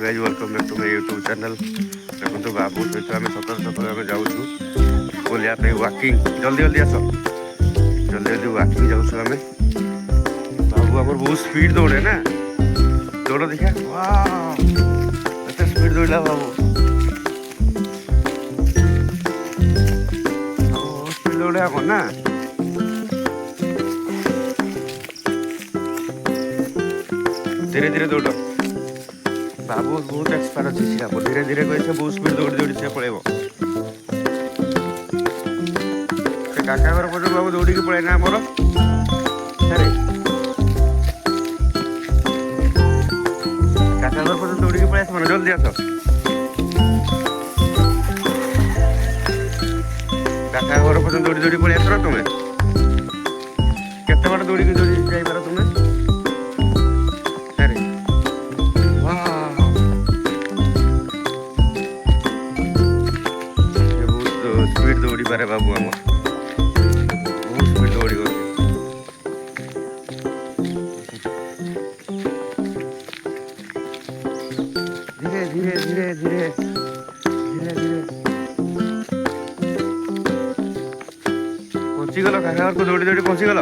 Guys welcome back to my YouTube channel. देखो बाबू सहित आम सकाल सकाल आम जाऊँ बुलिया वाकिंग। जल्दी जल्दी आस, जल्दी जल्दी वाकिंग जाऊँ आम। बाबू आम बहुत स्पीड दौड़े ना, दौड़ देखा एत स्पीड दौड़ा बाबू, स्पीड दौड़े आम ना। धीरे धीरे दौड़, बाबू बहुत एक्सपर्ट अच्छी से धीरे धीरे कही बहुत स्पीड दौड़ी दौड़ी से पड़ेब। काका घर पड़े बाबू दौड़ी पड़े ना आमर काका घर पड़े दौड़ी पड़े आस मैंने जल्दी आस। काका घर पड़े दौड़ी दौड़ी पड़े आस तुम्हें केते बार दौड़ी दौड़ी जाइबार तुम्हें। स्पीड दौड़ी पारे बाबू आम बहुत स्पीड दौड़ी धीरे धीरे धीरे धीरे धीरे धीरे पहुंचीगल काका को दौड़ी दौड़ी पहुंचीगल।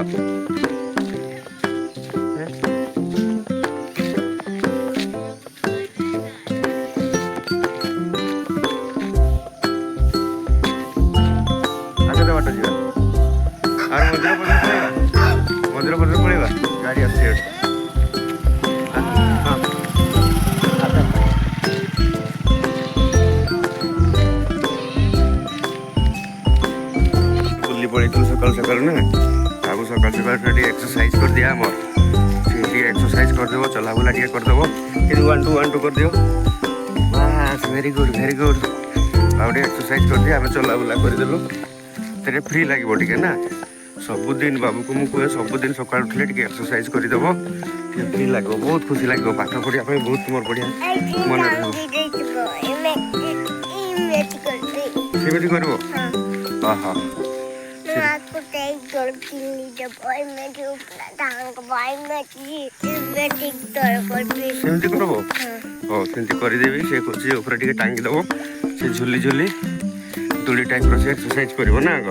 बाट जा मंदिर पर्यटन पड़ेगा गाड़ी आस बुली पड़े सकाल सकाल ना। बाबू सकाल सकाल एक्सरसाइज कर दिया आमर से एक्सरसाइज करदेव चला बुला करदेव 1 2 1 2 कर दियो बस वेरी गुड वेरी गुड। आउटे एक्सरसाइज कर दिया आम चला बुला करदेलु तेरे फ्री लगे टे ना। सबुदिन बाबू को मुझे सबुदिन सकाल उठे टे एक्सरसाइज करदेव फ्री लगे बहुत खुशी लगे पाठ पढ़ा बहुत तुम बढ़िया मन सेमती कर सेमती करब सेमती करदेवी से कौन टे टांगी दब से झुली झुली दूरी टाइप से एक्सरसाइज करिवो ना आग।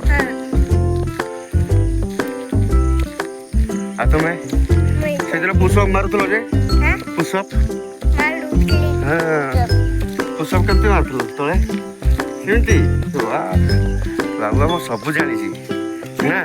आ तुम्हें से पुशअप मारुथलो जे पुशअप हाँ पुशअप केमती मारुथलो तले सेमती बाबू आम सब जानी ना।